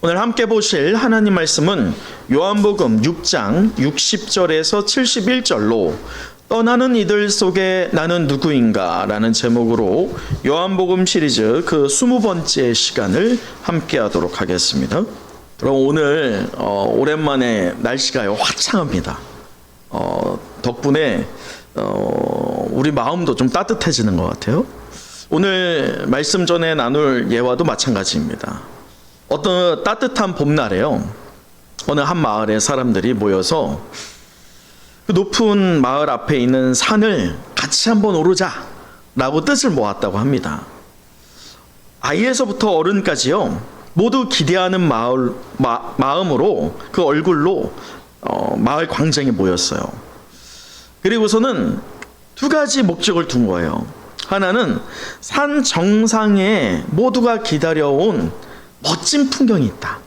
오늘 함께 보실 하나님 말씀은 요한복음 6장 60절에서 71절로 떠나는 이들 속에 나는 누구인가 라는 제목으로 요한복음 시리즈 그 20번째 시간을 함께 하도록 하겠습니다. 그럼 오늘 오랜만에 날씨가 화창합니다. 덕분에 우리 마음도 좀 따뜻해지는 것 같아요. 오늘 말씀 전에 나눌 예화도 마찬가지입니다. 어떤 따뜻한 봄날에요, 어느 한 마을에 사람들이 모여서 그 높은 마을 앞에 있는 산을 같이 한번 오르자 라고 뜻을 모았다고 합니다. 아이에서부터 어른까지요, 모두 기대하는 마음으로 그 얼굴로 마을 광장에 모였어요. 그리고서는 두 가지 목적을 둔 거예요. 하나는 산 정상에 모두가 기다려온 멋진 풍경이 있다.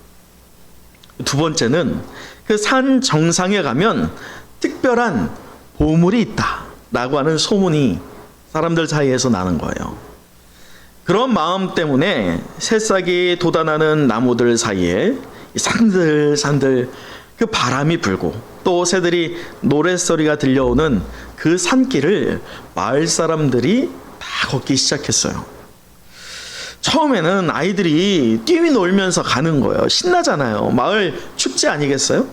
두 번째는 그 산 정상에 가면 특별한 보물이 있다 라고 하는 소문이 사람들 사이에서 나는 거예요. 그런 마음 때문에 새싹이 돋아나는 나무들 사이에 산들산들 그 바람이 불고 또 새들이 노랫소리가 들려오는 그 산길을 마을 사람들이 다 걷기 시작했어요. 처음에는 아이들이 뛰놀면서 가는 거예요. 신나잖아요. 마을 축제 아니겠어요?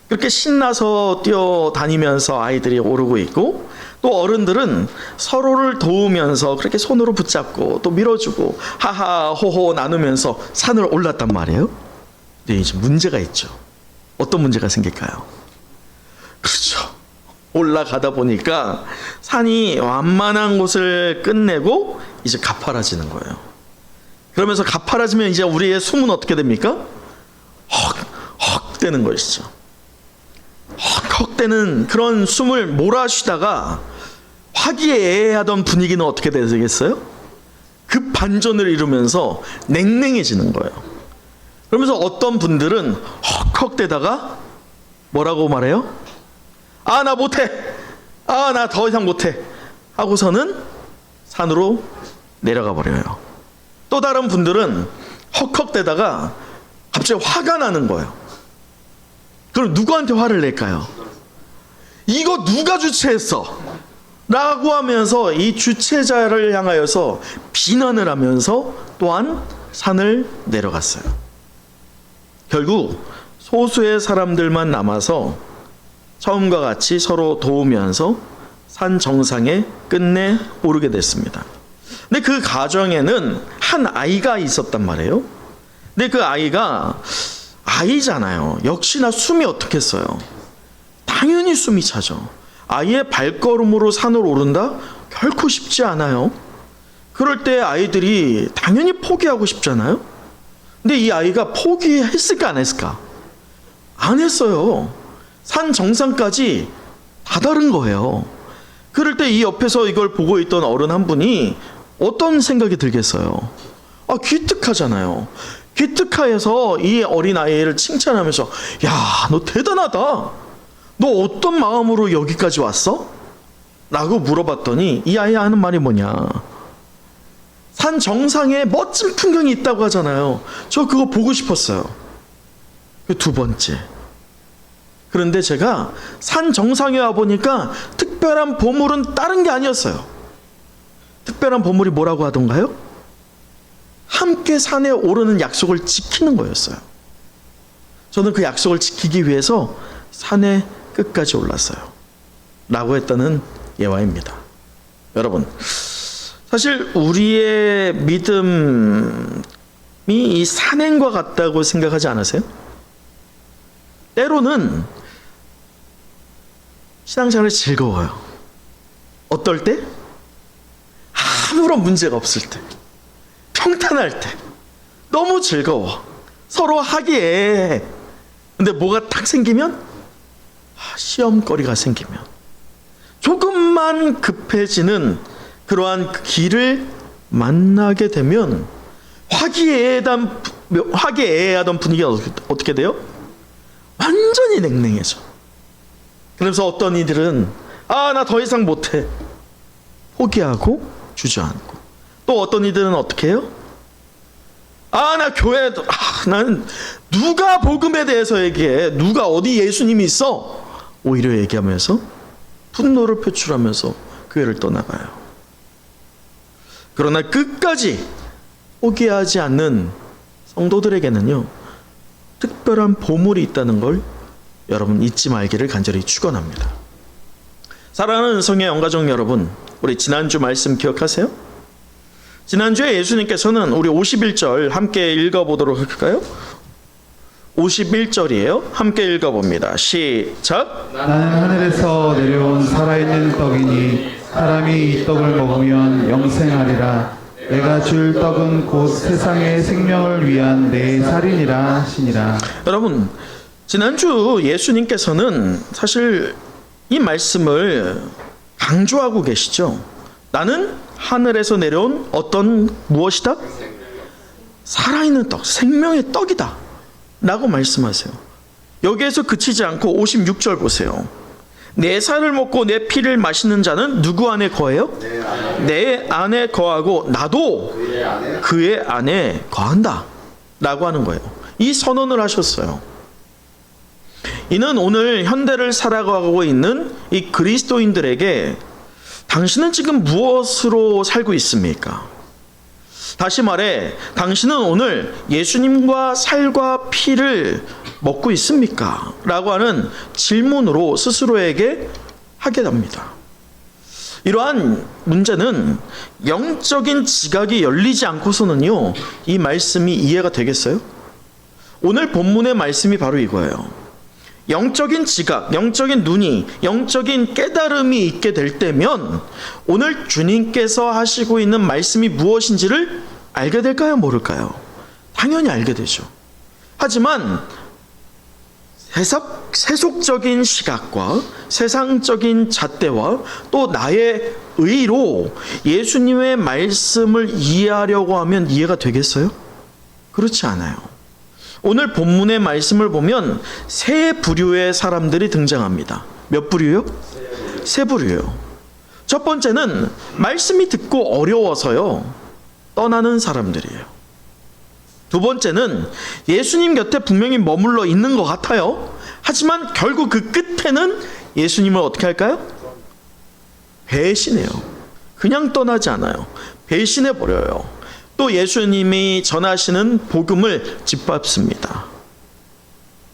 그렇게 신나서 뛰어다니면서 아이들이 오르고 있고, 또 어른들은 서로를 도우면서 그렇게 손으로 붙잡고 또 밀어주고 하하 호호 나누면서 산을 올랐단 말이에요. 근데 이제 문제가 있죠. 어떤 문제가 생길까요? 그렇죠. 올라가다 보니까 산이 완만한 곳을 끝내고 이제 가파라지는 거예요. 그러면서 가파라지면 이제 우리의 숨은 어떻게 됩니까? 헉헉 되는 것이죠. 헉헉 되는 그런 숨을 몰아쉬다가 화기애애하던 분위기는 어떻게 되겠어요? 급 반전을 이루면서 냉랭해지는 거예요. 그러면서 어떤 분들은 헉헉 대다가 뭐라고 말해요? 아, 나 못해. 아, 나 더 이상 못해. 하고서는 산으로 내려가 버려요. 또 다른 분들은 헉헉대다가 갑자기 화가 나는 거예요. 그럼 누구한테 화를 낼까요? 이거 누가 주최했어? 라고 하면서 이 주최자를 향하여서 비난을 하면서 또한 산을 내려갔어요. 결국 소수의 사람들만 남아서 처음과 같이 서로 도우면서 산 정상에 끝내 오르게 됐습니다. 근데 그 가정에는 한 아이가 있었단 말이에요. 근데 그 아이가 아이잖아요. 역시나 숨이 어떻겠어요? 당연히 숨이 차죠. 아이의 발걸음으로 산을 오른다? 결코 쉽지 않아요. 그럴 때 아이들이 당연히 포기하고 싶잖아요. 근데 이 아이가 포기했을까 안 했을까? 안 했어요. 산 정상까지 다다른 거예요. 그럴 때 이 옆에서 이걸 보고 있던 어른 한 분이 어떤 생각이 들겠어요? 아, 기특하잖아요. 기특하여서 이 어린아이를 칭찬하면서 야, 너 대단하다. 너 어떤 마음으로 여기까지 왔어? 라고 물어봤더니 이 아이 하는 말이 뭐냐? 산 정상에 멋진 풍경이 있다고 하잖아요. 저 그거 보고 싶었어요. 그 두 번째. 그런데 제가 산 정상에 와보니까 특별한 보물은 다른 게 아니었어요. 특별한 보물이 뭐라고 하던가요? 함께 산에 오르는 약속을 지키는 거였어요. 저는 그 약속을 지키기 위해서 산에 끝까지 올랐어요. 라고 했다는 예화입니다. 여러분, 사실 우리의 믿음이 이 산행과 같다고 생각하지 않으세요? 때로는 신앙생활이 즐거워요. 어떨 때? 아무런 문제가 없을 때, 평탄할 때, 너무 즐거워. 서로 화기애애해. 근데 뭐가 딱 생기면, 시험거리가 생기면, 조금만 급해지는 그러한 길을 만나게 되면 화기애애하던 분위기가 어떻게 돼요? 완전히 냉랭해져. 그래서 어떤 이들은 아, 나 더 이상 못해. 포기하고 주저앉고. 또 어떤 이들은 어떻게 해요? 나 교회도 나는 누가 복음에 대해서 얘기해? 누가 어디 예수님이 있어? 오히려 얘기하면서 분노를 표출하면서 교회를 떠나가요. 그러나 끝까지 포기하지 않는 성도들에게는요, 특별한 보물이 있다는 걸 여러분 잊지 말기를 간절히 축원합니다. 사랑하는 성의 영가족 여러분, 우리 지난주 말씀 기억하세요? 지난주에 예수님께서는 우리 51절 함께 읽어보도록 할까요? 51절이에요. 함께 읽어봅니다. 시작. 나는 하늘에서 내려온 살아있는 떡이니 사람이 이 떡을 먹으면 영생하리라. 내가 줄 떡은 곧 세상의 생명을 위한 내 살이니라 하시니라. 여러분, 지난주 예수님께서는 사실 이 말씀을 강조하고 계시죠. 나는 하늘에서 내려온 어떤 무엇이다? 살아있는 떡, 생명의 떡이다 라고 말씀하세요. 여기에서 그치지 않고 56절 보세요. 내 살을 먹고 내 피를 마시는 자는 누구 안에 거해요? 내 안에 거하고 나도 그의 안에 거한다 라고 하는 거예요. 이 선언을 하셨어요. 이는 오늘 현대를 살아가고 있는 이 그리스도인들에게 당신은 지금 무엇으로 살고 있습니까? 다시 말해, 당신은 오늘 예수님과 살과 피를 먹고 있습니까? 라고 하는 질문으로 스스로에게 하게 됩니다. 이러한 문제는 영적인 지각이 열리지 않고서는요, 이 말씀이 이해가 되겠어요? 오늘 본문의 말씀이 바로 이거예요. 영적인 지각, 영적인 눈이, 영적인 깨달음이 있게 될 때면 오늘 주님께서 하시고 있는 말씀이 무엇인지를 알게 될까요? 모를까요? 당연히 알게 되죠. 하지만 세속적인 시각과 세상적인 잣대와 또 나의 의로 예수님의 말씀을 이해하려고 하면 이해가 되겠어요? 그렇지 않아요. 오늘 본문의 말씀을 보면 세 부류의 사람들이 등장합니다. 몇 부류요? 세 부류요. 첫 번째는 말씀이 듣고 어려워서요, 떠나는 사람들이에요. 두 번째는 예수님 곁에 분명히 머물러 있는 것 같아요. 하지만 결국 그 끝에는 예수님을 어떻게 할까요? 배신해요. 그냥 떠나지 않아요. 배신해버려요. 또 예수님이 전하시는 복음을 짓밟습니다.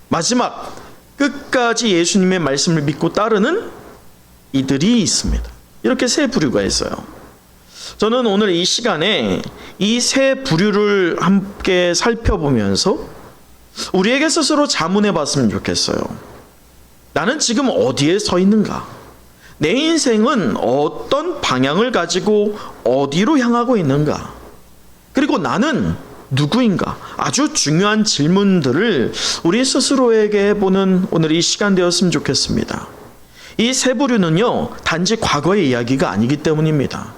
마지막 끝까지 예수님의 말씀을 믿고 따르는 이들이 있습니다. 이렇게 세 부류가 있어요. 저는 오늘 이 시간에 이 세 부류를 함께 살펴보면서 우리에게 스스로 자문해 봤으면 좋겠어요. 나는 지금 어디에 서 있는가? 내 인생은 어떤 방향을 가지고 어디로 향하고 있는가? 그리고 나는 누구인가? 아주 중요한 질문들을 우리 스스로에게 해보는 오늘 이 시간 되었으면 좋겠습니다. 이 세 부류는요, 단지 과거의 이야기가 아니기 때문입니다.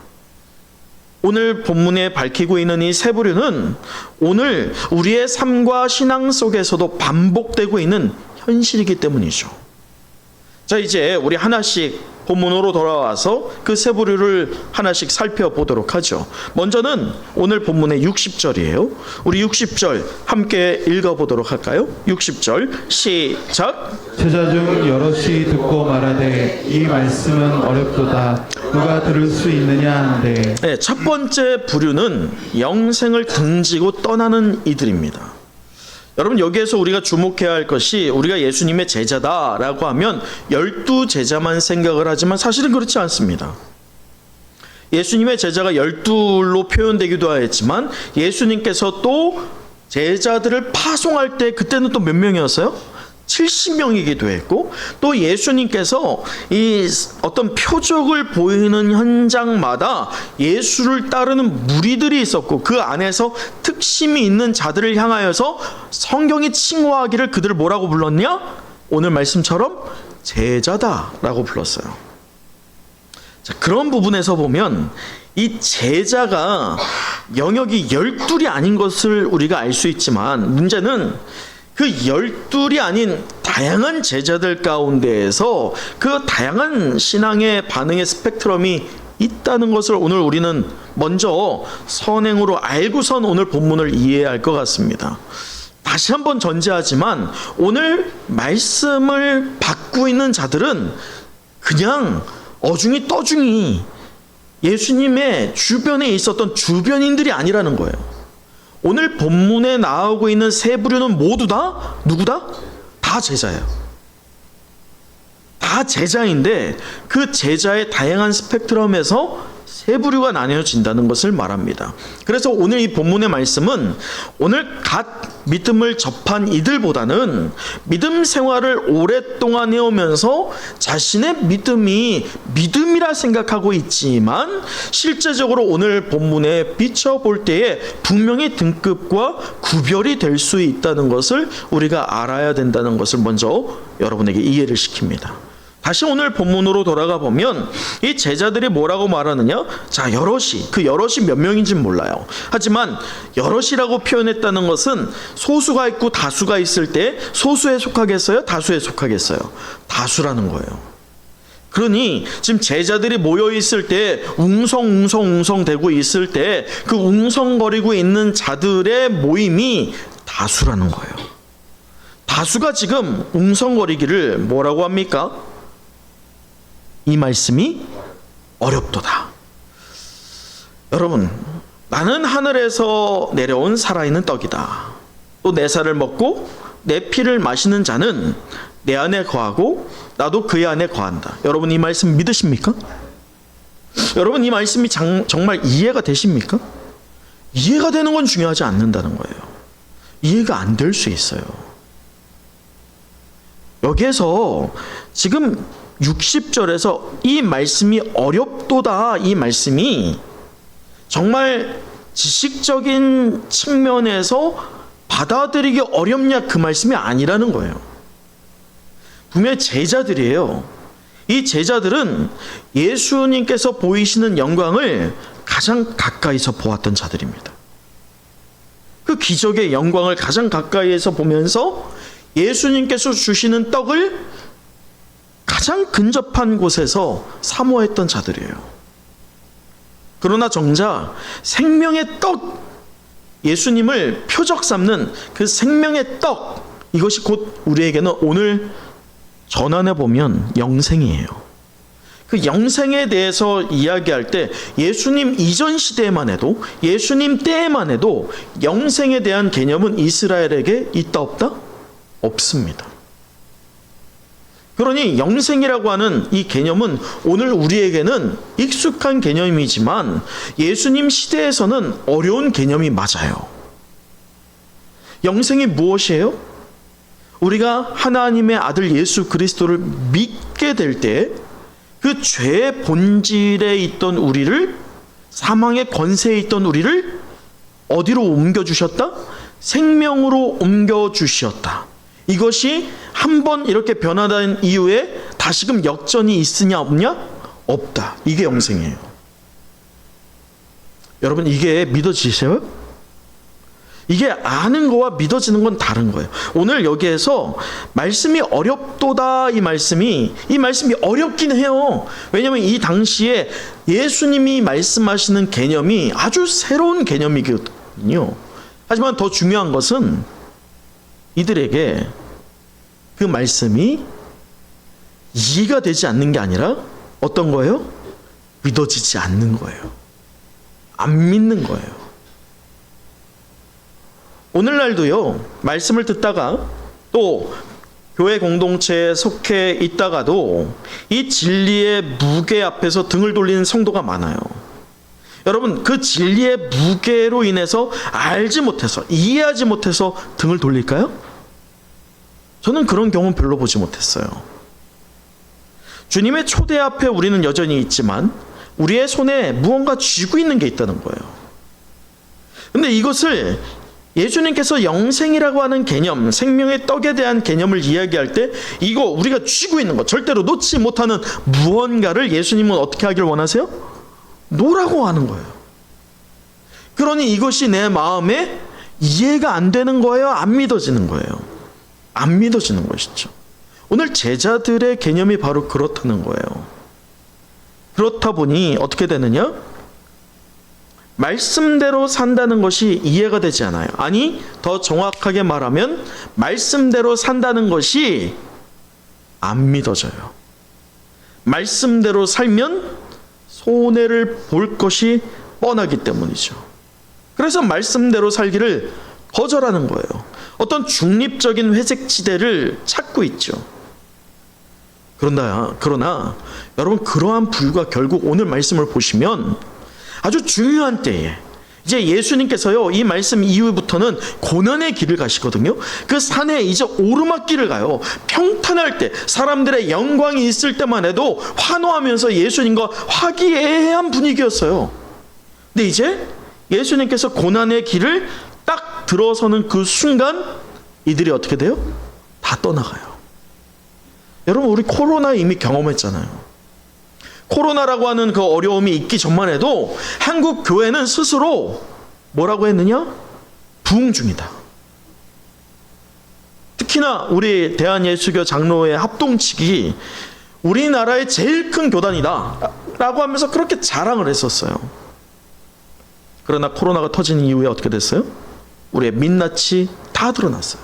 오늘 본문에 밝히고 있는 이 세 부류는 오늘 우리의 삶과 신앙 속에서도 반복되고 있는 현실이기 때문이죠. 자, 이제 우리 하나씩 본문으로 돌아와서 그 세 부류를 하나씩 살펴보도록 하죠. 먼저는 오늘 본문의 60절이에요. 우리 60절 함께 읽어보도록 할까요? 60절 시작. 제자 중 여럿이 듣고 말하되 이 말씀은 어렵도다. 누가 들을 수 있느냐 하는데. 네, 첫 번째 부류는 영생을 등지고 떠나는 이들입니다. 여러분, 여기에서 우리가 주목해야 할 것이 우리가 예수님의 제자다라고 하면 12제자만 생각을 하지만 사실은 그렇지 않습니다. 예수님의 제자가 12로 표현되기도 하였지만 예수님께서 또 제자들을 파송할 때 그때는 또 몇 명이었어요? 70명이기도 했고, 또 예수님께서 이 어떤 표적을 보이는 현장마다 예수를 따르는 무리들이 있었고, 그 안에서 특심이 있는 자들을 향하여서 성경이 칭호하기를 그들을 뭐라고 불렀냐? 오늘 말씀처럼 제자다라고 불렀어요. 자, 그런 부분에서 보면 이 제자가 영역이 12이 아닌 것을 우리가 알 수 있지만, 문제는 그 12이 아닌 다양한 제자들 가운데에서 그 다양한 신앙의 반응의 스펙트럼이 있다는 것을 오늘 우리는 먼저 선행으로 알고선 오늘 본문을 이해해야 할 것 같습니다. 다시 한번 전제하지만 오늘 말씀을 받고 있는 자들은 그냥 어중이 떠중이 예수님의 주변에 있었던 주변인들이 아니라는 거예요. 오늘 본문에 나오고 있는 세 부류는 모두 다 누구다? 다 제자예요. 다 제자인데 그 제자의 다양한 스펙트럼에서 세 부류가 나뉘어진다는 것을 말합니다. 그래서 오늘 이 본문의 말씀은 오늘 갓 믿음을 접한 이들보다는 믿음 생활을 오랫동안 해오면서 자신의 믿음이 믿음이라 생각하고 있지만 실제적으로 오늘 본문에 비춰볼 때에 분명히 등급과 구별이 될 수 있다는 것을 우리가 알아야 된다는 것을 먼저 여러분에게 이해를 시킵니다. 다시 오늘 본문으로 돌아가 보면 이 제자들이 뭐라고 말하느냐? 자, 여럿이, 그 여럿이 몇 명인지는 몰라요. 하지만 여럿이라고 표현했다는 것은 소수가 있고 다수가 있을 때 소수에 속하겠어요? 다수에 속하겠어요? 다수라는 거예요. 그러니 지금 제자들이 모여 있을 때 웅성웅성 되고 있을 때 그 웅성거리고 있는 자들의 모임이 다수라는 거예요. 다수가 지금 웅성거리기를 뭐라고 합니까? 이 말씀이 어렵도다. 여러분, 나는 하늘에서 내려온 살아있는 떡이다. 또 내 살을 먹고 내 피를 마시는 자는 내 안에 거하고 나도 그의 안에 거한다. 여러분 이 말씀 믿으십니까? 여러분 이 말씀이 정말 이해가 되십니까? 이해가 되는 건 중요하지 않는다는 거예요. 이해가 안 될 수 있어요. 여기에서 지금 60절에서 이 말씀이 어렵도다, 이 말씀이 정말 지식적인 측면에서 받아들이기 어렵냐 그 말씀이 아니라는 거예요. 분명히 제자들이에요. 이 제자들은 예수님께서 보이시는 영광을 가장 가까이서 보았던 자들입니다. 그 기적의 영광을 가장 가까이에서 보면서 예수님께서 주시는 떡을 가장 근접한 곳에서 사모했던 자들이에요. 그러나 정작 생명의 떡, 예수님을 표적 삼는 그 생명의 떡, 이것이 곧 우리에게는 오늘 전환해 보면 영생이에요. 그 영생에 대해서 이야기할 때 예수님 이전 시대에만 해도, 예수님 때에만 해도 영생에 대한 개념은 이스라엘에게 있다 없다? 없습니다. 그러니 영생이라고 하는 이 개념은 오늘 우리에게는 익숙한 개념이지만 예수님 시대에서는 어려운 개념이 맞아요. 영생이 무엇이에요? 우리가 하나님의 아들 예수 그리스도를 믿게 될 때 그 죄의 본질에 있던 우리를, 사망의 권세에 있던 우리를 어디로 옮겨주셨다? 생명으로 옮겨주셨다. 이것이 한번 이렇게 변화된 이후에 다시금 역전이 있으냐 없냐? 없다. 이게 영생이에요. 여러분 이게 믿어지세요? 이게 아는 거와 믿어지는 건 다른 거예요. 오늘 여기에서 말씀이 어렵도다, 이 말씀이 어렵긴 해요. 왜냐하면 이 당시에 예수님이 말씀하시는 개념이 아주 새로운 개념이거든요. 하지만 더 중요한 것은 이들에게 그 말씀이 이해가 되지 않는 게 아니라 어떤 거예요? 믿어지지 않는 거예요. 안 믿는 거예요. 오늘날도요, 말씀을 듣다가 또 교회 공동체에 속해 있다가도 이 진리의 무게 앞에서 등을 돌리는 성도가 많아요. 여러분, 그 진리의 무게로 인해서 알지 못해서, 이해하지 못해서 등을 돌릴까요? 저는 그런 경우는 별로 보지 못했어요. 주님의 초대 앞에 우리는 여전히 있지만 우리의 손에 무언가 쥐고 있는 게 있다는 거예요. 근데 이것을 예수님께서 영생이라고 하는 개념, 생명의 떡에 대한 개념을 이야기할 때 이거 우리가 쥐고 있는 것, 절대로 놓지 못하는 무언가를 예수님은 어떻게 하길 원하세요? 놓으라고 하는 거예요. 그러니 이것이 내 마음에 이해가 안 되는 거예요? 안 믿어지는 거예요? 안 믿어지는 것이죠. 오늘 제자들의 개념이 바로 그렇다는 거예요. 그렇다 보니 어떻게 되느냐? 말씀대로 산다는 것이 이해가 되지 않아요. 아니, 더 정확하게 말하면 말씀대로 산다는 것이 안 믿어져요. 말씀대로 살면 손해를 볼 것이 뻔하기 때문이죠. 그래서 말씀대로 살기를 거절하는 거예요. 어떤 중립적인 회색지대를 찾고 있죠. 그러나 여러분, 그러한 불과 결국 오늘 말씀을 보시면 아주 중요한 때에 이제 예수님께서요, 이 말씀 이후부터는 고난의 길을 가시거든요. 그 산에 이제 오르막길을 가요. 평탄할 때, 사람들의 영광이 있을 때만 해도 환호하면서 예수님과 화기애애한 분위기였어요. 근데 이제 예수님께서 고난의 길을 딱 들어서는 그 순간 이들이 어떻게 돼요? 다 떠나가요. 여러분, 우리 코로나 이미 경험했잖아요. 코로나라고 하는 그 어려움이 있기 전만 해도 한국 교회는 스스로 뭐라고 했느냐? 부흥 중이다. 특히나 우리 대한예수교 장로회 합동측이 우리나라의 제일 큰 교단이다 라고 하면서 그렇게 자랑을 했었어요. 그러나 코로나가 터진 이후에 어떻게 됐어요? 우리의 민낯이 다 드러났어요.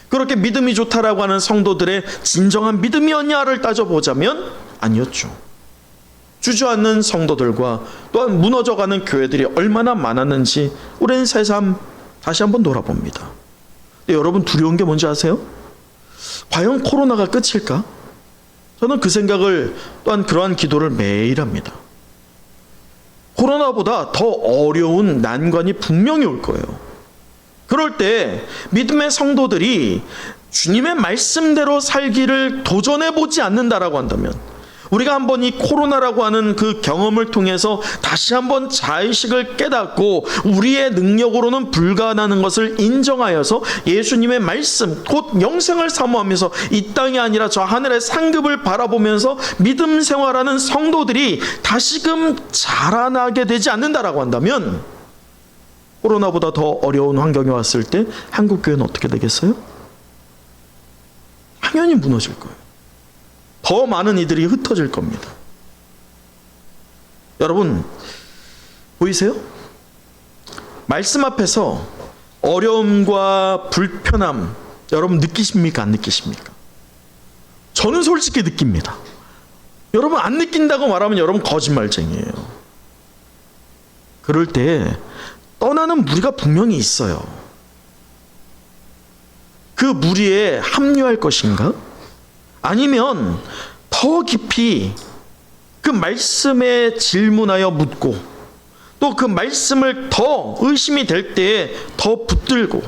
그렇게 믿음이 좋다라고 하는 성도들의 진정한 믿음이었냐를 따져보자면 아니었죠. 주저앉는 성도들과 또한 무너져가는 교회들이 얼마나 많았는지 우리는 새삼 다시 한번 돌아봅니다. 근데 여러분, 두려운 게 뭔지 아세요? 과연 코로나가 끝일까? 저는 그 생각을, 또한 그러한 기도를 매일 합니다. 코로나보다 더 어려운 난관이 분명히 올 거예요. 그럴 때 믿음의 성도들이 주님의 말씀대로 살기를 도전해보지 않는다라고 한다면, 우리가 한번 이 코로나라고 하는 그 경험을 통해서 다시 한번 자의식을 깨닫고 우리의 능력으로는 불가능한 것을 인정하여서 예수님의 말씀, 곧 영생을 사모하면서 이 땅이 아니라 저 하늘의 상급을 바라보면서 믿음 생활하는 성도들이 다시금 자라나게 되지 않는다라고 한다면, 코로나보다 더 어려운 환경이 왔을 때 한국 교회는 어떻게 되겠어요? 당연히 무너질 거예요. 더 많은 이들이 흩어질 겁니다. 여러분, 보이세요? 말씀 앞에서 어려움과 불편함 여러분 느끼십니까? 안 느끼십니까? 저는 솔직히 느낍니다. 여러분 안 느낀다고 말하면 여러분 거짓말쟁이에요. 그럴 때 떠나는 무리가 분명히 있어요. 그 무리에 합류할 것인가? 아니면 더 깊이 그 말씀에 질문하여 묻고 또 그 말씀을 더 의심이 될 때에 더 붙들고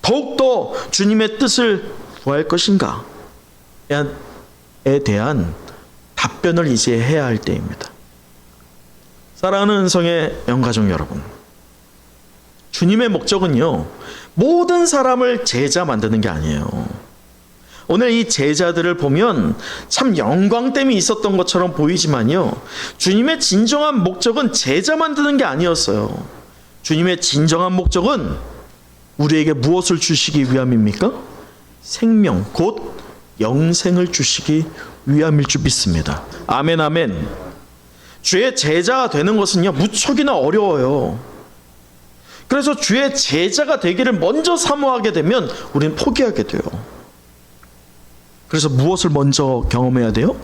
더욱더 주님의 뜻을 구할 것인가에 대한 답변을 이제 해야 할 때입니다. 사랑하는 은성의 영가족 여러분, 주님의 목적은요, 모든 사람을 제자 만드는 게 아니에요. 오늘 이 제자들을 보면 참 영광됨이 있었던 것처럼 보이지만요, 주님의 진정한 목적은 제자 만드는 게 아니었어요. 주님의 진정한 목적은 우리에게 무엇을 주시기 위함입니까? 생명, 곧 영생을 주시기 위함일 줄 믿습니다. 아멘, 아멘. 주의 제자가 되는 것은요, 무척이나 어려워요. 그래서 주의 제자가 되기를 먼저 사모하게 되면 우리는 포기하게 돼요. 그래서 무엇을 먼저 경험해야 돼요?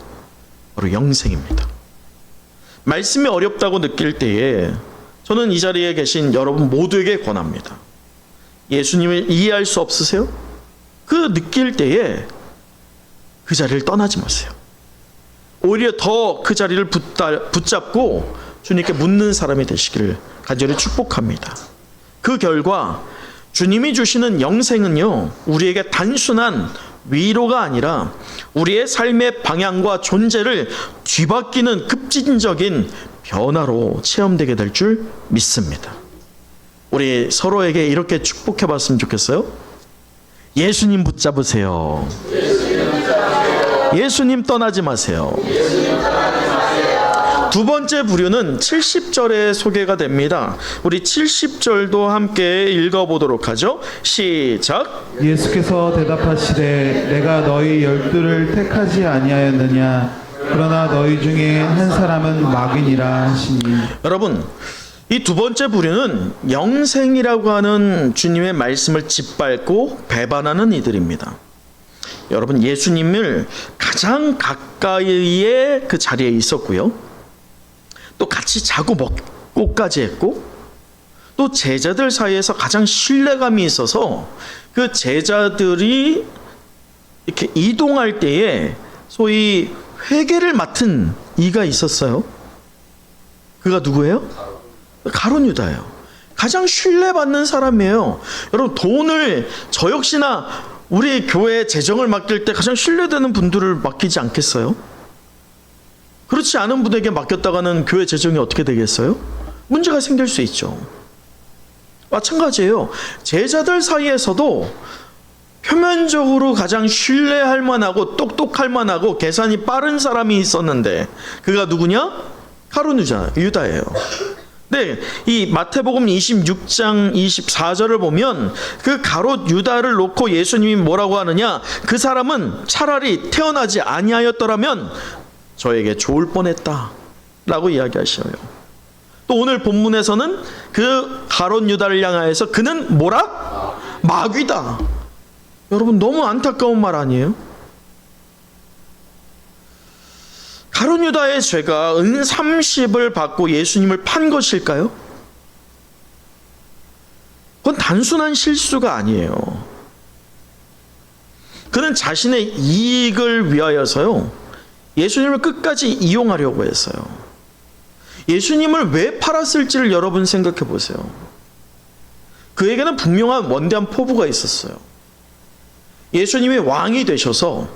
바로 영생입니다. 말씀이 어렵다고 느낄 때에 저는 이 자리에 계신 여러분 모두에게 권합니다. 예수님을 이해할 수 없으세요? 그 느낄 때에 그 자리를 떠나지 마세요. 오히려 더 그 자리를 붙잡고 주님께 묻는 사람이 되시기를 간절히 축복합니다. 그 결과 주님이 주시는 영생은요, 우리에게 단순한 위로가 아니라 우리의 삶의 방향과 존재를 뒤바뀌는 급진적인 변화로 체험되게 될 줄 믿습니다. 우리 서로에게 이렇게 축복해 봤으면 좋겠어요. 예수님 붙잡으세요. 예수님 떠나지 마세요. 두 번째 부류는 70절에 소개가 됩니다. 우리 70절도 함께 읽어보도록 하죠. 시작. 예수께서 대답하시되 내가 너희 12를 택하지 아니하였느냐 그러나 너희 중에 한 사람은 마귀니라 하시니. 여러분, 이 두 번째 부류는 영생이라고 하는 주님의 말씀을 짓밟고 배반하는 이들입니다. 여러분, 예수님을 가장 가까이의 그 자리에 있었고요, 또 같이 자고 먹고까지 했고, 또 제자들 사이에서 가장 신뢰감이 있어서 그 제자들이 이렇게 이동할 때에 소위 회계를 맡은 이가 있었어요. 그가 누구예요? 가룟 유다예요. 가장 신뢰받는 사람이에요. 여러분, 돈을 저 역시나 우리 교회 재정을 맡길 때 가장 신뢰되는 분들을 맡기지 않겠어요? 그렇지 않은 분에게 맡겼다가는 교회 재정이 어떻게 되겠어요? 문제가 생길 수 있죠. 마찬가지예요. 제자들 사이에서도 표면적으로 가장 신뢰할 만하고 똑똑할 만하고 계산이 빠른 사람이 있었는데 그가 누구냐? 가룟 유다예요. 네, 이 마태복음 26장 24절을 보면 그 가롯 유다를 놓고 예수님이 뭐라고 하느냐? 그 사람은 차라리 태어나지 아니하였더라면 저에게 좋을 뻔했다 라고 이야기하셔요. 또 오늘 본문에서는 그 가롯 유다를 향하여서 그는 뭐라? 마귀다. 여러분, 너무 안타까운 말 아니에요? 가룟 유다의 죄가 은 30을 받고 예수님을 판 것일까요? 그건 단순한 실수가 아니에요. 그는 자신의 이익을 위하여서요, 예수님을 끝까지 이용하려고 했어요. 예수님을 왜 팔았을지를 여러분 생각해 보세요. 그에게는 분명한 원대한 포부가 있었어요. 예수님이 왕이 되셔서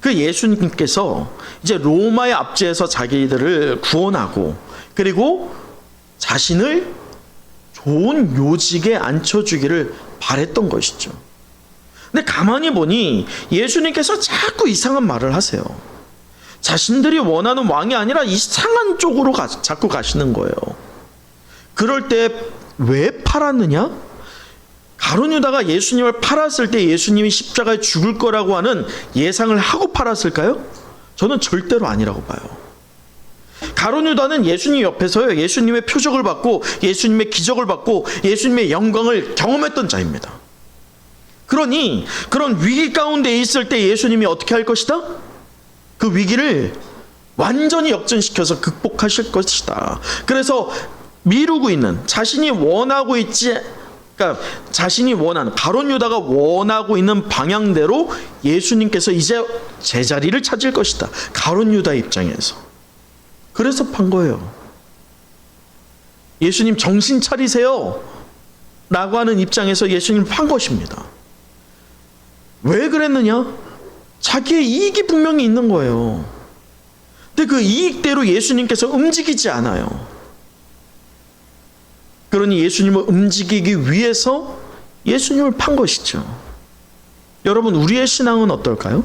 그 예수님께서 이제 로마의 압제에서 자기들을 구원하고 그리고 자신을 좋은 요직에 앉혀주기를 바랬던 것이죠. 근데 가만히 보니 예수님께서 자꾸 이상한 말을 하세요. 자신들이 원하는 왕이 아니라 이상한 쪽으로 자꾸 가시는 거예요. 그럴 때 왜 팔았느냐? 가룟 유다가 예수님을 팔았을 때 예수님이 십자가에 죽을 거라고 하는 예상을 하고 팔았을까요? 저는 절대로 아니라고 봐요. 가룟 유다는 예수님 옆에서요, 예수님의 표적을 받고 예수님의 기적을 받고 예수님의 영광을 경험했던 자입니다. 그러니 그런 위기 가운데 있을 때 예수님이 어떻게 할 것이다? 그 위기를 완전히 역전시켜서 극복하실 것이다. 그래서 미루고 있는, 자신이 원하고 있지, 그러니까 자신이 원하는, 가룟 유다가 원하고 있는 방향대로 예수님께서 이제 제자리를 찾을 것이다. 가룟 유다 입장에서. 그래서 판 거예요. 예수님 정신 차리세요 라고 하는 입장에서 예수님을 판 것입니다. 왜 그랬느냐? 자기의 이익이 분명히 있는 거예요. 근데 그 이익대로 예수님께서 움직이지 않아요. 그러니 예수님을 움직이기 위해서 예수님을 판 것이죠. 여러분, 우리의 신앙은 어떨까요?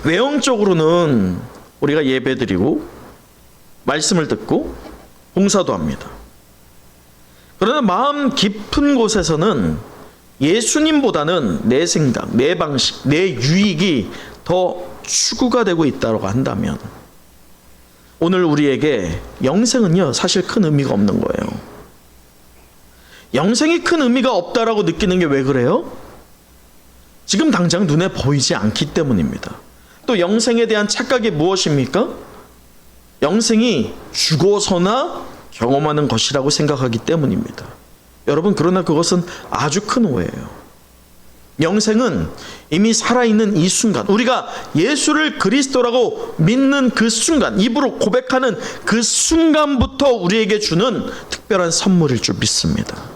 외형적으로는 우리가 예배드리고 말씀을 듣고 봉사도 합니다. 그러나 마음 깊은 곳에서는 예수님보다는 내 생각, 내 방식, 내 유익이 더 추구가 되고 있다고 한다면 오늘 우리에게 영생은요, 사실 큰 의미가 없는 거예요. 영생이 큰 의미가 없다라고 느끼는 게 왜 그래요? 지금 당장 눈에 보이지 않기 때문입니다. 또 영생에 대한 착각이 무엇입니까? 영생이 죽어서나 경험하는 것이라고 생각하기 때문입니다. 여러분, 그러나 그것은 아주 큰 오해예요. 영생은 이미 살아있는 이 순간, 우리가 예수를 그리스도라고 믿는 그 순간, 입으로 고백하는 그 순간부터 우리에게 주는 특별한 선물일 줄 믿습니다.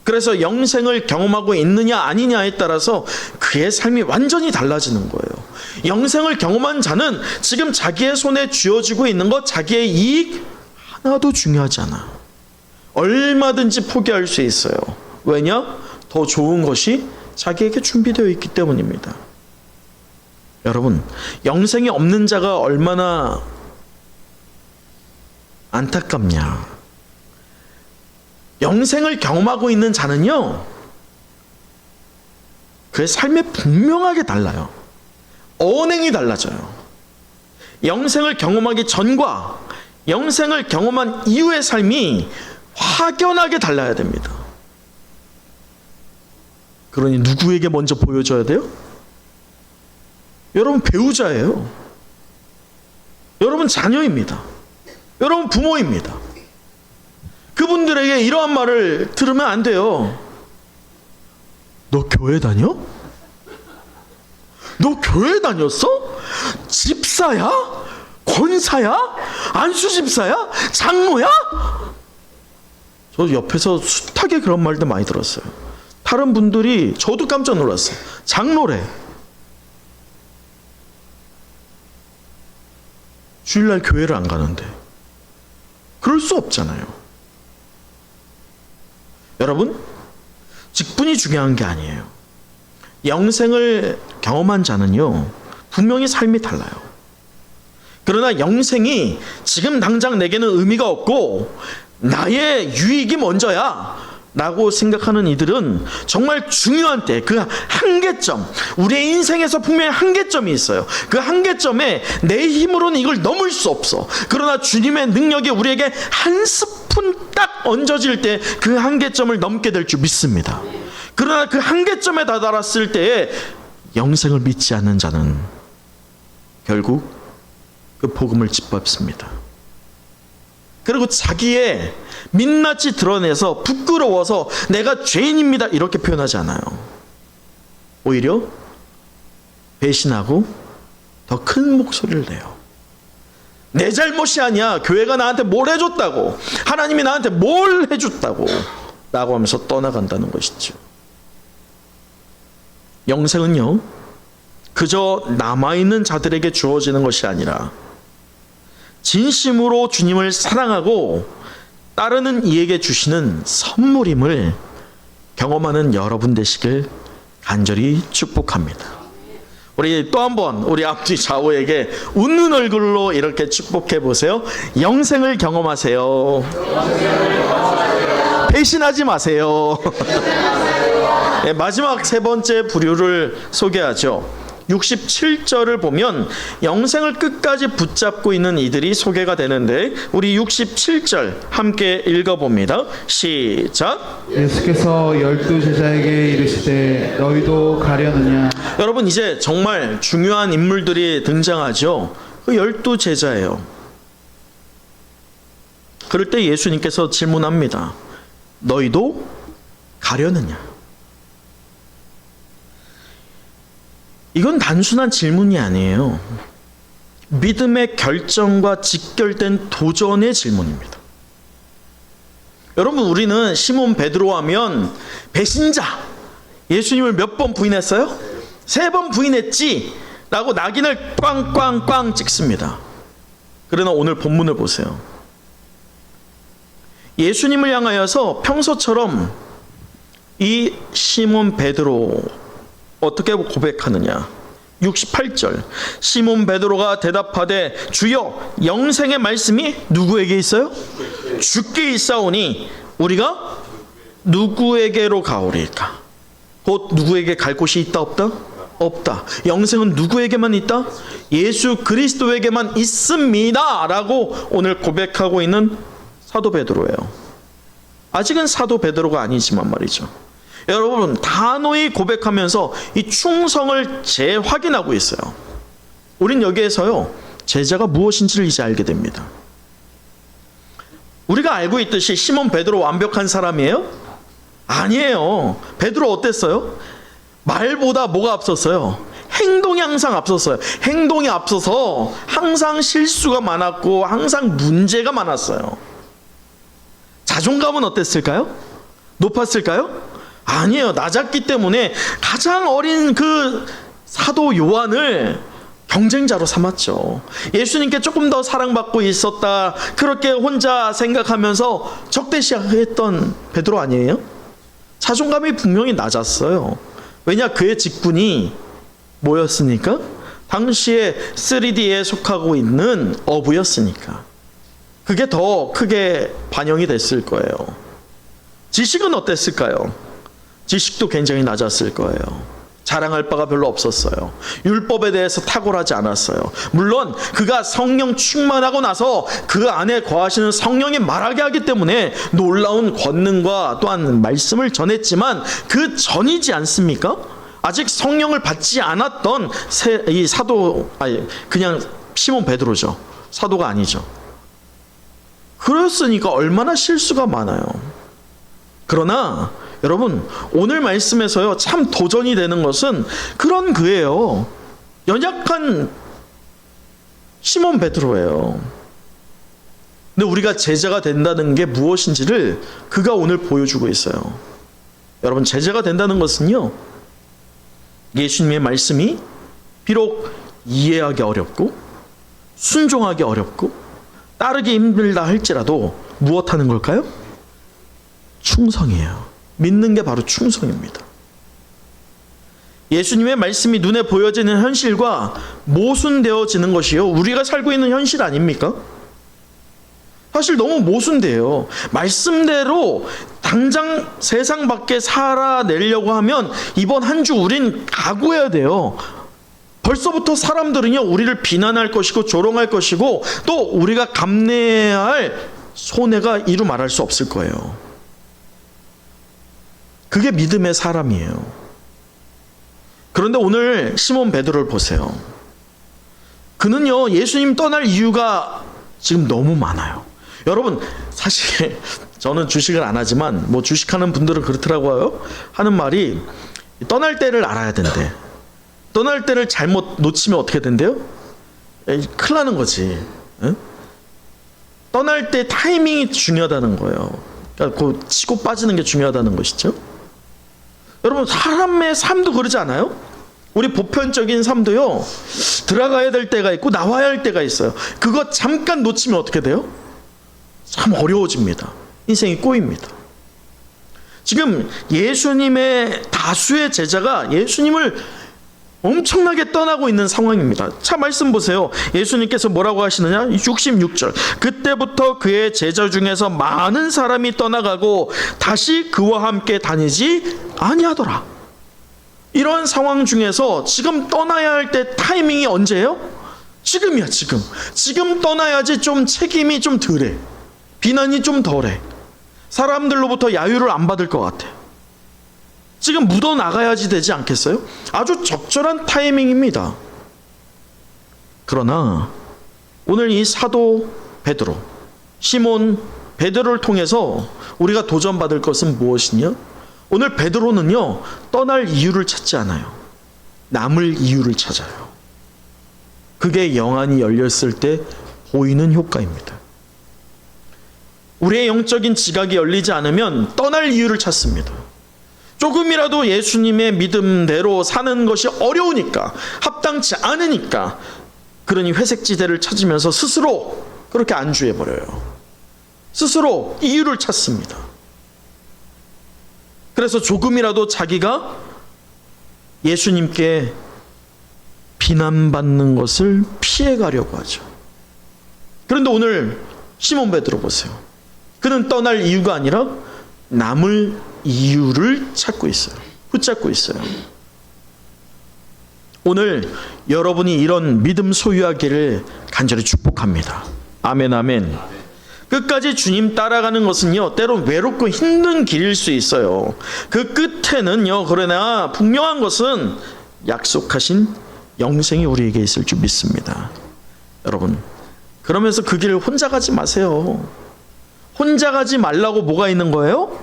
그래서 영생을 경험하고 있느냐 아니냐에 따라서 그의 삶이 완전히 달라지는 거예요. 영생을 경험한 자는 지금 자기의 손에 쥐어지고 있는 것, 자기의 이익 하나도 중요하지 않아. 얼마든지 포기할 수 있어요. 왜냐? 더 좋은 것이 자기에게 준비되어 있기 때문입니다. 여러분, 영생이 없는 자가 얼마나 안타깝냐. 영생을 경험하고 있는 자는요, 그의 삶이 분명하게 달라요. 언행이 달라져요. 영생을 경험하기 전과 영생을 경험한 이후의 삶이 확연하게 달라야 됩니다. 그러니 누구에게 먼저 보여줘야 돼요? 여러분 배우자예요. 여러분 자녀입니다. 여러분 부모입니다. 그분들에게 이러한 말을 들으면 안 돼요. 너 교회 다녀? 너 교회 다녔어? 집사야? 권사야? 안수집사야? 장로야? 저 옆에서 숱하게 그런 말도 많이 들었어요. 다른 분들이 저도 깜짝 놀랐어요. 장로래. 주일날 교회를 안 가는데. 그럴 수 없잖아요. 여러분, 직분이 중요한 게 아니에요. 영생을 경험한 자는요, 분명히 삶이 달라요. 그러나 영생이 지금 당장 내게는 의미가 없고 나의 유익이 먼저야 라고 생각하는 이들은 정말 중요한 때, 그 한계점, 우리의 인생에서 분명히 한계점이 있어요. 그 한계점에 내 힘으로는 이걸 넘을 수 없어. 그러나 주님의 능력이 우리에게 한 스푼 딱 얹어질 때 그 한계점을 넘게 될 줄 믿습니다. 그러나 그 한계점에 다다랐을 때에 영생을 믿지 않는 자는 결국 그 복음을 짓밟습니다. 그리고 자기의 민낯이 드러내서 부끄러워서 내가 죄인입니다 이렇게 표현하지 않아요. 오히려 배신하고 더 큰 목소리를 내요. 내 잘못이 아니야. 교회가 나한테 뭘 해줬다고, 하나님이 나한테 뭘 해줬다고 라고 하면서 떠나간다는 것이죠. 영생은요, 그저 남아있는 자들에게 주어지는 것이 아니라 진심으로 주님을 사랑하고 따르는 이에게 주시는 선물임을 경험하는 여러분 되시길 간절히 축복합니다. 우리 또 한번 우리 앞뒤 좌우에게 웃는 얼굴로 이렇게 축복해 보세요. 영생을 경험하세요. 배신하지 마세요. 네, 마지막 세 번째 부류를 소개하죠. 67절을 보면 영생을 끝까지 붙잡고 있는 이들이 소개가 되는데, 우리 67절 함께 읽어봅니다. 시작. 예수께서 12제자에게 이르시되 너희도 가려느냐. 여러분, 이제 정말 중요한 인물들이 등장하죠. 그 12제자예요. 그럴 때 예수님께서 질문합니다. 너희도 가려느냐? 이건 단순한 질문이 아니에요. 믿음의 결정과 직결된 도전의 질문입니다. 여러분, 우리는 시몬 베드로 하면 배신자, 예수님을 몇 번 부인했어요? 3번 부인했지 라고 낙인을 꽝꽝꽝 찍습니다. 그러나 오늘 본문을 보세요. 예수님을 향하여서 평소처럼 이 시몬 베드로 어떻게 고백하느냐. 68절. 시몬 베드로가 대답하되 주여, 영생의 말씀이 누구에게 있어요? 주께 있사오니 우리가 누구에게로 가오리까? 곧 누구에게 갈 곳이 있다 없다? 없다. 영생은 누구에게만 있다? 예수 그리스도에게만 있습니다 라고 오늘 고백하고 있는 사도 베드로예요. 아직은 사도 베드로가 아니지만 말이죠. 여러분, 단호히 고백하면서 이 충성을 재확인하고 있어요. 우린 여기에서요, 제자가 무엇인지를 이제 알게 됩니다. 우리가 알고 있듯이 시몬 베드로 완벽한 사람이에요? 아니에요. 베드로 어땠어요? 말보다 뭐가 앞섰어요? 행동이 항상 앞섰어요. 행동이 앞서서 항상 실수가 많았고 항상 문제가 많았어요. 자존감은 어땠을까요? 높았을까요? 아니에요. 낮았기 때문에 가장 어린 그 사도 요한을 경쟁자로 삼았죠. 예수님께 조금 더 사랑받고 있었다, 그렇게 혼자 생각하면서 적대시했던 베드로 아니에요? 자존감이 분명히 낮았어요. 왜냐? 그의 직분이 뭐였으니까? 당시에 3D에 속하고 있는 어부였으니까. 그게 더 크게 반영이 됐을 거예요. 지식은 어땠을까요? 지식도 굉장히 낮았을 거예요. 자랑할 바가 별로 없었어요. 율법에 대해서 탁월하지 않았어요. 물론 그가 성령 충만하고 나서 그 안에 거하시는 성령이 말하게 하기 때문에 놀라운 권능과 또한 말씀을 전했지만 그 전이지 않습니까? 아직 성령을 받지 않았던 이 사도, 그냥 시몬 베드로죠. 사도가 아니죠. 그랬으니까 얼마나 실수가 많아요. 그러나 여러분, 오늘 말씀에서요, 참 도전이 되는 것은 그런 그예요. 연약한 시몬 베드로예요. 근데 우리가 제자가 된다는 게 무엇인지를 그가 오늘 보여주고 있어요. 여러분, 제자가 된다는 것은요, 예수님의 말씀이 비록 이해하기 어렵고 순종하기 어렵고 따르기 힘들다 할지라도 무엇하는 걸까요? 충성이에요. 믿는 게 바로 충성입니다. 예수님의 말씀이 눈에 보여지는 현실과 모순되어지는 것이요, 우리가 살고 있는 현실 아닙니까? 사실 너무 모순돼요. 말씀대로 당장 세상 밖에 살아내려고 하면 이번 한 주 우린 각오해야 돼요. 벌써부터 사람들은요, 우리를 비난할 것이고 조롱할 것이고 또 우리가 감내해야 할 손해가 이루 말할 수 없을 거예요. 그게 믿음의 사람이에요. 그런데 오늘 시몬 베드로를 보세요. 그는요, 예수님 떠날 이유가 지금 너무 많아요. 여러분, 사실 저는 주식을 안 하지만 뭐 주식하는 분들은 그렇더라고요. 하는 말이 떠날 때를 알아야 된대. 떠날 때를 잘못 놓치면 어떻게 된대요? 큰일 나는 거지. 응? 떠날 때 타이밍이 중요하다는 거예요. 그러니까 그 치고 빠지는 게 중요하다는 것이죠. 여러분, 사람의 삶도 그러지 않아요? 우리 보편적인 삶도요, 들어가야 될 때가 있고 나와야 할 때가 있어요. 그거 잠깐 놓치면 어떻게 돼요? 참 어려워집니다. 인생이 꼬입니다. 지금 예수님의 다수의 제자가 예수님을 엄청나게 떠나고 있는 상황입니다. 자, 말씀 보세요. 예수님께서 뭐라고 하시느냐? 66절. 그때부터 그의 제자 중에서 많은 사람이 떠나가고 다시 그와 함께 다니지 아니하더라. 이런 상황 중에서 지금 떠나야 할 때 타이밍이 언제예요? 지금이야, 지금. 지금 떠나야지 좀 책임이 좀 덜해. 비난이 좀 덜해. 사람들로부터 야유를 안 받을 것 같아요. 지금 묻어나가야지 되지 않겠어요? 아주 적절한 타이밍입니다. 그러나 오늘 이 사도 베드로, 시몬 베드로를 통해서 우리가 도전받을 것은 무엇이냐? 오늘 베드로는요, 떠날 이유를 찾지 않아요. 남을 이유를 찾아요. 그게 영안이 열렸을 때 보이는 효과입니다. 우리의 영적인 지각이 열리지 않으면 떠날 이유를 찾습니다. 조금이라도 예수님의 믿음대로 사는 것이 어려우니까, 합당치 않으니까, 그러니 회색지대를 찾으면서 스스로 그렇게 안주해버려요. 스스로 이유를 찾습니다. 그래서 조금이라도 자기가 예수님께 비난받는 것을 피해가려고 하죠. 그런데 오늘 시몬 베드로 보세요. 그는 떠날 이유가 아니라 남을 이유를 찾고 있어요. 붙잡고 있어요. 오늘 여러분이 이런 믿음 소유하기를 간절히 축복합니다. 아멘, 아멘. 끝까지 주님 따라가는 것은요, 때론 외롭고 힘든 길일 수 있어요. 그 끝에는요, 그러나 분명한 것은 약속하신 영생이 우리에게 있을 줄 믿습니다. 여러분, 그러면서 그 길을 혼자 가지 마세요. 혼자 가지 말라고 뭐가 있는 거예요?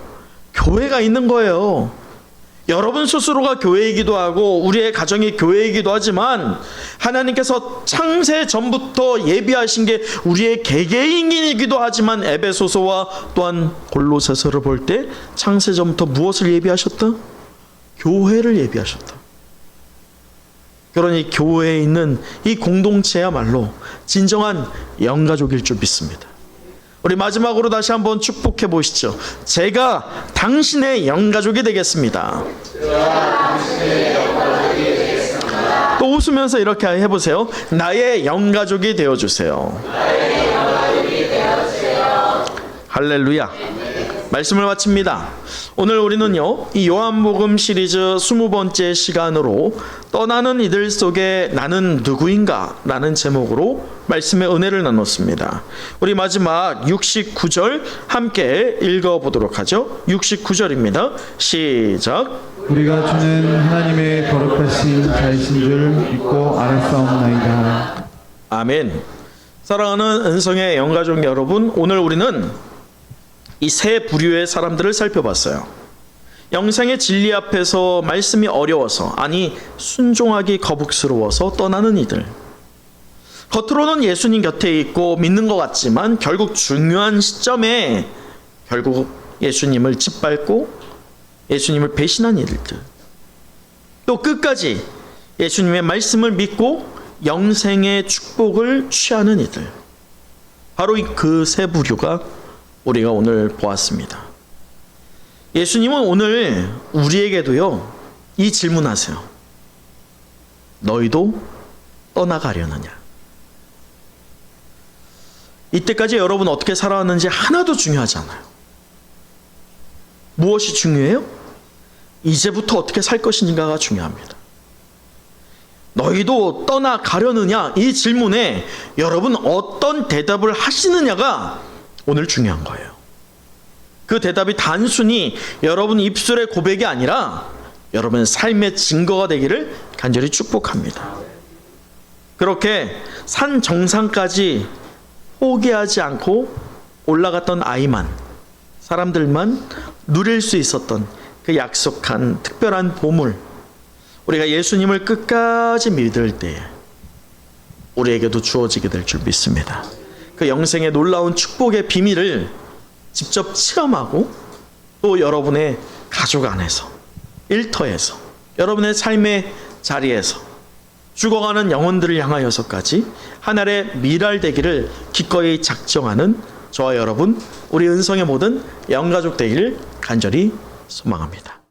교회가 있는 거예요. 여러분 스스로가 교회이기도 하고 우리의 가정이 교회이기도 하지만 하나님께서 창세 전부터 예비하신 게 우리의 개개인이기도 하지만 에베소서와 또한 골로새서를 볼 때 창세 전부터 무엇을 예비하셨다? 교회를 예비하셨다. 그러니 교회에 있는 이 공동체야말로 진정한 영가족일 줄 믿습니다. 우리 마지막으로 다시 한번 축복해 보시죠. 제가 당신의 영가족이 되겠습니다. 또 웃으면서 이렇게 해보세요. 나의 영가족이 되어주세요. 할렐루야. 말씀을 마칩니다. 오늘 우리는요, 이 요한복음 시리즈 20번째 시간으로 떠나는 이들 속에 나는 누구인가? 라는 제목으로 말씀의 은혜를 나눴습니다. 우리 마지막 69절 함께 읽어보도록 하죠. 69절입니다. 시작. 우리가 주는 하나님의 거룩하신 자이신 줄 믿고 알았사옵나이다. 아멘. 사랑하는 은성의 영가족 여러분, 오늘 우리는 이 세 부류의 사람들을 살펴봤어요. 영생의 진리 앞에서 말씀이 어려워서, 아니 순종하기 거북스러워서 떠나는 이들. 겉으로는 예수님 곁에 있고 믿는 것 같지만 결국 중요한 시점에 결국 예수님을 짓밟고 예수님을 배신한 이들들. 또 끝까지 예수님의 말씀을 믿고 영생의 축복을 취하는 이들. 바로 그 세 부류가 우리가 오늘 보았습니다. 예수님은 오늘 우리에게도요, 이 질문하세요. 너희도 떠나가려느냐? 이때까지 여러분 어떻게 살아왔는지 하나도 중요하지 않아요. 무엇이 중요해요? 이제부터 어떻게 살 것인가가 중요합니다. 너희도 떠나가려느냐? 이 질문에 여러분 어떤 대답을 하시느냐가 오늘 중요한 거예요. 그 대답이 단순히 여러분 입술의 고백이 아니라 여러분의 삶의 증거가 되기를 간절히 축복합니다. 그렇게 산 정상까지 포기하지 않고 올라갔던 아이만, 사람들만 누릴 수 있었던 그 약속한 특별한 보물, 우리가 예수님을 끝까지 믿을 때에 우리에게도 주어지게 될 줄 믿습니다. 그 영생의 놀라운 축복의 비밀을 직접 체험하고 또 여러분의 가족 안에서, 일터에서, 여러분의 삶의 자리에서 죽어가는 영혼들을 향하여서까지 하늘의 미랄되기를 기꺼이 작정하는 저와 여러분, 우리 은성의 모든 영가족 되기를 간절히 소망합니다.